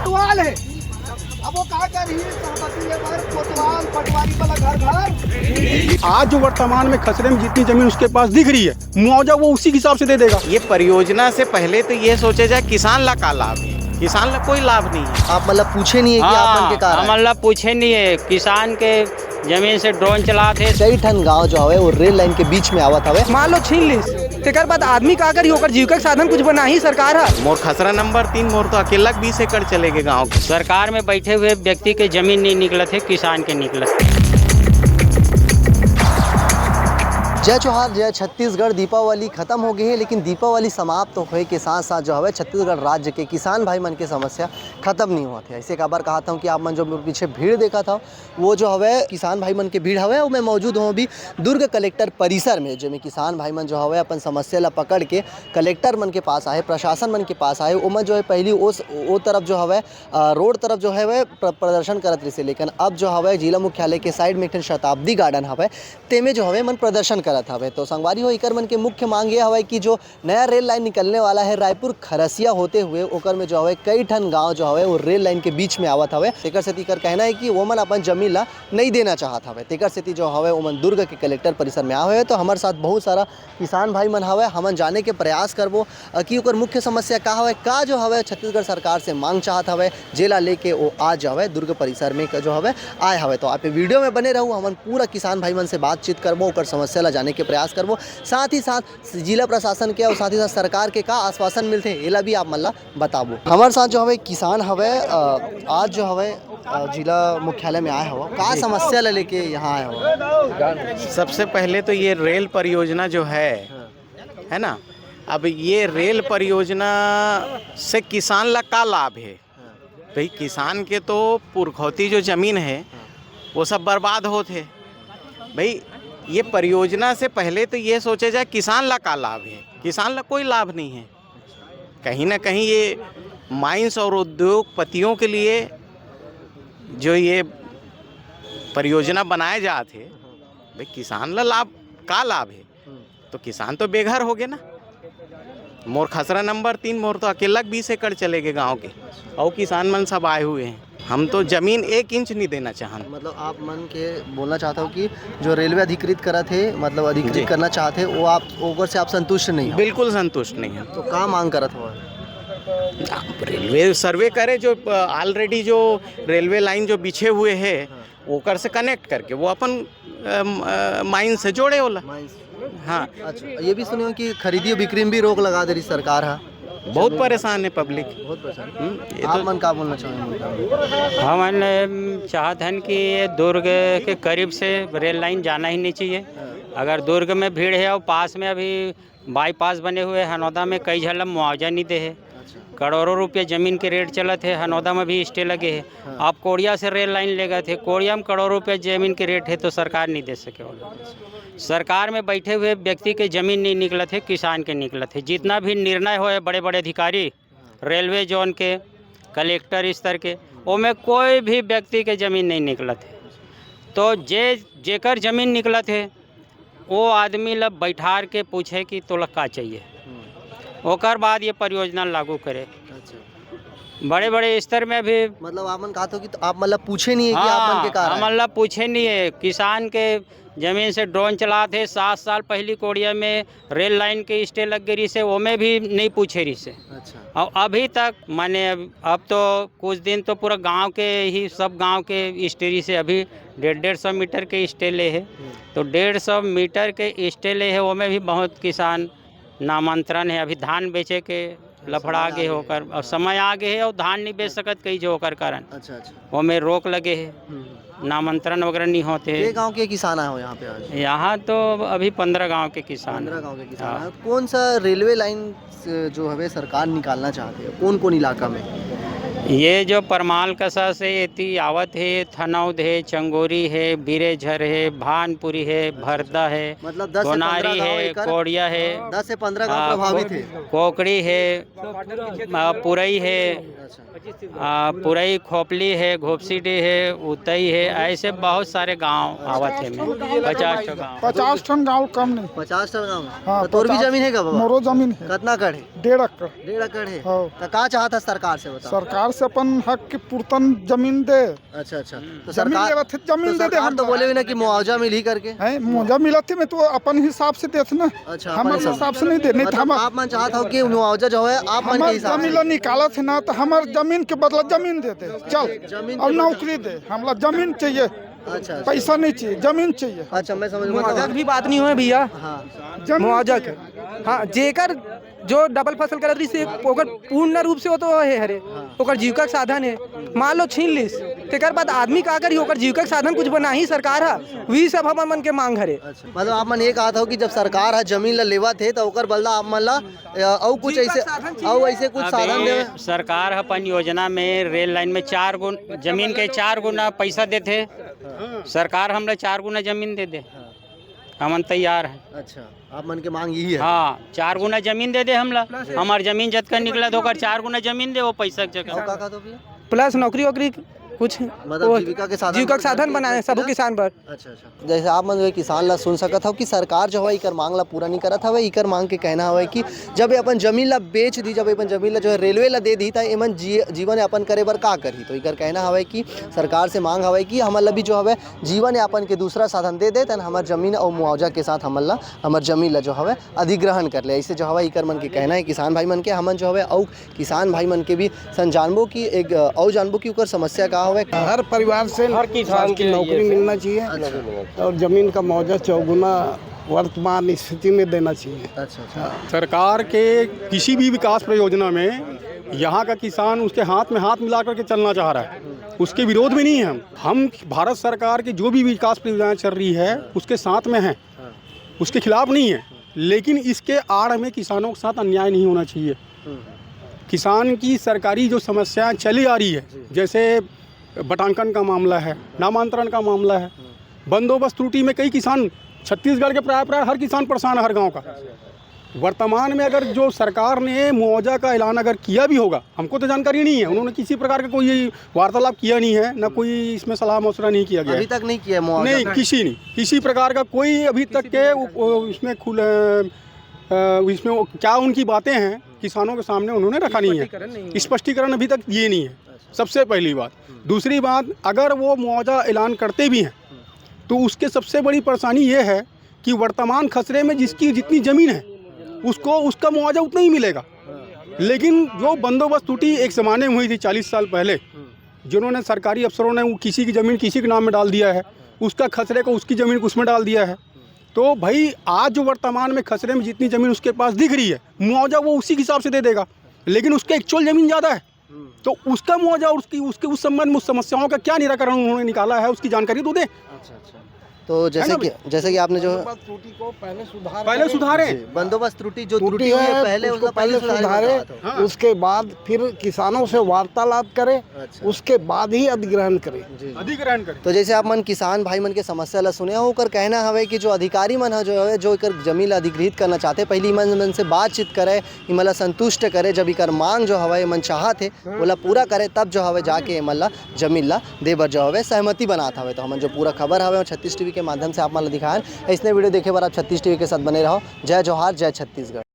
कोतवाल है। अब वो कहा कर रही है सहमति है पर कोतवाल पटवारी वाला घर घर। आज जो वर्तमान में खसरे में जितनी जमीन उसके पास दिख रही है, मुआवजा वो उसी हिसाब से दे देगा। ये परियोजना से पहले तो ये सोचे जाए किसान ला का लाभ है, किसान ला कोई लाभ नहीं है। आप मतलब पूछे नहीं है कि आप मन के कारण मतलब पूछे नहीं है, किसान के जमीन से ड्रोन चलाते। कई ठन गांव जो है वो रेल लाइन के बीच में आवत हवे। मान लो छीन ली तेकर बाद आदमी का अगर होकर जीविका के साधन कुछ बना ही सरकार है। मोर खसरा नंबर 3 मोर तो अकेला 20 एकड़ चलेगे गाँव के। सरकार में बैठे हुए व्यक्ति के जमीन नहीं निकलत है, किसान के निकलत है। जय जोहार, जय छत्तीसगढ़। दीपावली खत्म हो गई है, लेकिन दीपावली समाप्त होने के साथ साथ जो है छत्तीसगढ़ राज्य के किसान भाई मन की समस्या खत्म नहीं हुआ थे। ऐसे एक बार कहा था कि आप मन जो पीछे भीड़ देखा था वो जो है किसान भाई मन के भीड़ हवे। और मैं मौजूद हूँ अभी दुर्ग कलेक्टर परिसर में, जो में किसान भाई मन जो है अपन समस्या ला पकड़ के कलेक्टर मन के पास आए, प्रशासन मन के पास आए। वो मन जो है पहली वो तरफ जो है रोड तरफ जो है वह प्रदर्शन करत रही से, लेकिन अब जो है जिला मुख्यालय के साइड में एक शताब्दी गार्डन हवे, तेमें जो है मन प्रदर्शन करत हवे। तो संगवारी हो इकर मन के मुख्य मांग ये हवे कि जो नया रेल लाइन निकलने वाला है रायपुर खरसिया होते हुए, ओकर में जो है कई ठन गांव जो है वो रेल लाइन के बीच में आवत हवे। तेकर सेती कर कहना है कि वो मन अपन जमीन ला नहीं देना चाहत हवे। तेकर सेती जो हवे वो मन दुर्ग के कलेक्टर परिसर में आवे। तो हमारे साथ बहुत सारा किसान भाई मन हवे, हमन जाने के प्रयास करबो कि ओकर मुख्य समस्या का हवे, का जो हवे छत्तीसगढ़ सरकार से मांग चाहत हवे, जेला लेके वो आज जो हवे दुर्ग परिसर में जो हवे आए हवे। तो आप वीडियो में बने रहू, हमन पूरा किसान भाई मन से बातचीत करबो, ओकर समस्या ला जाने के प्रयास करबो। साथ ही साथ जिला प्रशासन के और साथ ही साथ सरकार के का आश्वासन मिलते एला भी आप मल्ला बताबो। हमारे साथ जो हवे किसान हवे, आज जो हवे जिला मुख्यालय में आए हो, का समस्या ला लेके यहाँ आए हो? सबसे पहले तो ये रेल परियोजना जो है ना, अब ये रेल परियोजना से किसान ला का लाभ है? भाई किसान के तो पुरखौती जो जमीन है वो सब बर्बाद होते। भाई ये परियोजना से पहले तो ये सोचे जाए किसान ला का लाभ है, किसान ला कोई लाभ नहीं है। कहीं ना कहीं ये माइंस और उद्योगपतियों के लिए जो ये परियोजना बनाए जाते, भाई किसान ला लाभ का लाभ है? तो किसान तो बेघर हो गए ना। मोर खसरा नंबर 3 मोर तो अकेला 20 एकड़ चलेगे गांव के, और किसान मन सब आए हुए हैं। हम तो जमीन 1 इंच नहीं देना चाहन। मतलब आप मन के बोलना चाहते हो कि जो रेलवे अधिकृत करा थे, मतलब अधिकृत करना चाहते वो आप ओकर से आप संतुष्ट नहीं हो? बिल्कुल संतुष्ट नहीं है। तो क्या मांग करत हो? रेलवे सर्वे करे, जो ऑलरेडी जो रेलवे लाइन जो बिछे हुए है ओकर से कनेक्ट करके वो अपन माइन से जोड़े होला। हाँ, अच्छा, ये भी सुने हो कि खरीदी और बिक्री में भी रोक लगा दे रही सरकार है। बहुत परेशान है पब्लिक, बहुत परेशान। आप मन का बोलना चाहेंगे? हम चाहते हैं कि ये दुर्ग के करीब से रेल लाइन जाना ही नहीं चाहिए। अगर दुर्ग में भीड़ है और पास में अभी बाईपास बने हुए हनौदा में कई झलम मुआवजा नहीं दे है, करोड़ों रुपये ज़मीन के रेट चलत है, हनौदा में भी स्टे लगे है। आप कोड़िया से रेल लाइन ले गए थे, कोड़िया में करोड़ों रुपये ज़मीन के रेट है तो सरकार नहीं दे सके। सरकार में बैठे हुए व्यक्ति के ज़मीन नहीं निकलत है, किसान के निकलत है। जितना भी निर्णय होए बड़े बड़े अधिकारी, रेलवे जोन के, कलेक्टर स्तर के, उनमें कोई भी व्यक्ति के ज़मीन नहीं निकलत है। तो जेकर ज़मीन निकलत है वो आदमी ला बैठार के पूछे कि तोला का चाहिए, ओकर बाद ये परियोजना लागू करे। बड़े बड़े स्तर में भी मतलब आप मन कहा तो कि तो आप मतलब पूछे नहीं है कि आप मन के कारण? मतलब पूछे नहीं है। किसान के जमीन से ड्रोन चलाते 7 साल पहली कोड़िया में रेल लाइन के स्टे लग गई से, वो में भी नहीं पूछे रही से। अच्छा। और अभी तक माने अब तो कुछ दिन तो पूरा गांव के ही सब गांव के स्टेरी से अभी 150 मीटर के स्टे ले है। तो 150 मीटर के स्टे ले है, वो में भी बहुत किसान नामांतरण है। अभी धान बेचे के लफड़ा आगे होकर और समय आगे है और धान नहीं बेच सकत कई जो होकर कारण। अच्छा। वो में रोक लगे है, नामांतरण वगैरह नहीं होते। ये गांव के किसान आए हो यहाँ पे आज? यहाँ तो अभी 15 गांव के किसान। 15 गांव के किसान। हाँ। कौन सा रेलवे लाइन जो है सरकार निकालना चाहते हैं, कौन कौन इलाका में? ये जो परमाल कसा से एती आवत है, थनौद है, चंगोरी है, बिरेझर है, भानपुरी है, भरदा है, मतलब 10 कोनारी है, कोड़िया है, 10 से 15 गांव प्रभावित है। कोकड़ी है, पुरई है, पुरई खोपली है, घोपसीडी है, उतई है, ऐसे बहुत सारे गांव आवत है। 50 टन गाँव कम नहीं। 50 टन गाँव? हाँ, तो तोर भी जमीन है? मोरो जमीन है। कितना कड़ है? 1.5 एकड़। 1.5 एकड़ है। तो क्या चाहता सरकार से बताओ? सरकार सरकार से अपन हक के पूर्तन जमीन दे। अच्छा अच्छा, तो जमीन सरकार लेवत है, जमीन दे दे सरकार हम तो बोले भी ना कि मुआवजा मिल ही करके। है मुआवजा मिला थे में तो अपन हिसाब से देते ना। अच्छा, हमारे अपन हिसाब से नहीं दे, नहीं तो मतलब हम आप मन चाहत हो कि मुआवजा जो है आप मन के हमार हिसाब जमीन से ला निकाला थे ना, तो हमार जमीन के बदला जमीन दे दे चल, जमीन और के नौकरी दे, हमला जमीन चाहिए, अच्छा अच्छा पैसा नहीं चाहिए, जमीन चाहिए। अच्छा, मैं समझ मुआवजा गया। की भी बात नहीं हुए भैया, हाँ मुआवजा के हाँ जेकर जो डबल फसल करत रही से ओकर पूर्ण रूप से वो तो है हरे ओकर जीविका के साधन है। मान लो छीन लिस तेकर बाद आदमी का करी, ओकर जीविका के साधन कुछ बना ही सरकार है, वही सब हमन मन के मांग हरे। अच्छा, मतलब आप मन ये कहा था कि जब सरकार है जमीन ला लेवा थे तो ओकर बदला आप मन ला और कुछ ऐसे कुछ साधन दे। अभी सरकार अपन योजना में रेल लाइन में 4 गुना जमीन के 4 गुना पैसा देते। सरकार हमला 4 गुना जमीन दे दे, हमन तैयार है। अच्छा, आप मन के मांग यही है। हाँ, 4 गुना जमीन दे दे हमला, हमार जमीन जतका निकला तो 4 गुना जमीन दे वो पैसा के और जगह। का कहा तो भैया? प्लस नौकरी वोकरी कुछ मतलब वो जीविका के साधन जीविका के साधन बनाए सब किसान पर। अच्छा अच्छा, जैसे आप मन किसान ला सुन सकत हो कि सरकार जो है इकर मांग ला पूरा नहीं करत हवे। इकर मांग के कहना हवे कि जब ये अपन जमीन ला बेच दी, जब अपन जमीन ला जो है रेलवे ला दे दी त एमन जीवन यापन करे बर का करही। तो इकर कहना हवे कि सरकार से मांग हवे कि हमन ला भी जो हवे जीवन यापन के दूसरा साधन दे दे, तन हमार जमीन और मुआवजा के साथ हमन ला हमार जमीन ला जो हवे अधिग्रहण कर ले। ऐसे जो हवे इकर मन के कहना है किसान भाई मन के। हमन जो हवे और किसान भाई मन के भी जानबो कि एक और जानबो कि ओकर समस्या का हवे। हर परिवार से हर किसान की नौकरी मिलना चाहिए और जमीन का मुआवजा 4 गुना वर्तमान स्थिति में देना चाहिए। अच्छा अच्छा, सरकार के किसी भी विकास परियोजना में यहाँ का किसान उसके हाथ में हाथ मिला करके चलना चाह रहा है, उसके विरोध में नहीं है। हम भारत सरकार की जो भी विकास परियोजनाएं चल रही है उसके साथ में हैं, उसके खिलाफ नहीं है। लेकिन इसके आड़ में किसानों के साथ अन्याय नहीं होना चाहिए। किसान की सरकारी जो समस्याएं चली आ रही है, जैसे बटांकन का मामला है, नामांतरण का मामला है, बंदोबस्त त्रुटि में कई किसान छत्तीसगढ़ के प्राय हर किसान परेशान है, हर गांव का। वर्तमान में अगर जो सरकार ने मुआवजा का ऐलान अगर किया भी होगा, हमको तो जानकारी नहीं है, उन्होंने किसी प्रकार का कोई वार्तालाप किया नहीं है, न कोई इसमें सलाह मशवरा नहीं किया गया अभी तक नहीं किया मुआवजा? नहीं, किसी प्रकार का कोई अभी तक के इसमें इसमें क्या उनकी बातें हैं किसानों के सामने उन्होंने रखा नहीं है, स्पष्टीकरण अभी तक दिए नहीं है, सबसे पहली बात। दूसरी बात, अगर वो मुआवजा ऐलान करते भी हैं तो उसके सबसे बड़ी परेशानी ये है कि वर्तमान खसरे में जिसकी जितनी ज़मीन है उसको उसका मुआवजा उतना ही मिलेगा। लेकिन जो बंदोबस्त त्रुटि एक ज़माने में हुई थी 40 साल पहले, जिन्होंने सरकारी अफसरों ने किसी की ज़मीन किसी के नाम में डाल दिया है, उसका खसरे को उसकी ज़मीन उसमें डाल दिया है। तो भाई आज जो वर्तमान में खसरे में जितनी ज़मीन उसके पास दिख रही है, मुआवजा वो उसी हिसाब से दे देगा, लेकिन उसके एक्चुअल ज़मीन ज़्यादा है, तो उसका मुआवजा और उसके उस संबंध में उस समस्याओं का क्या निराकरण उन्होंने निकाला है उसकी जानकारी तो दे। अच्छा अच्छा, तो जैसे कि आपने जो त्रुटि को पहले पहले सुधारे, बंदोबस्त त्रुटि जो त्रुटि त्रुटि हुई है है पहले उसको उसका पहले सुधारे, उसके बाद फिर किसानों से वार्तालाप करे, उसके बाद ही अधिग्रहण करे। अधिग्रहण करे। तो जैसे आप मन किसान भाई मन के समस्या ला सुने हो, कर कहना हवे कि जो अधिकारी मन है जो है जो इकर जमीन अधिग्रहित करना चाहते, पहली मन से बातचीत करे, इमला संतुष्ट करे, जब इकर मांग जो हवे मन चाहत है बोला पूरा करे, तब जो हवे जाके इमला जमीन ला देबर जो हवे सहमति बनाता हवे। तो हमन जो पूरा खबर हवे 36 टीवी के माध्यम से आप मन दिखाएं। इसने वीडियो देखे बार आप 36 टीवी के साथ बने रहो। जय जोहार, जय छत्तीसगढ़।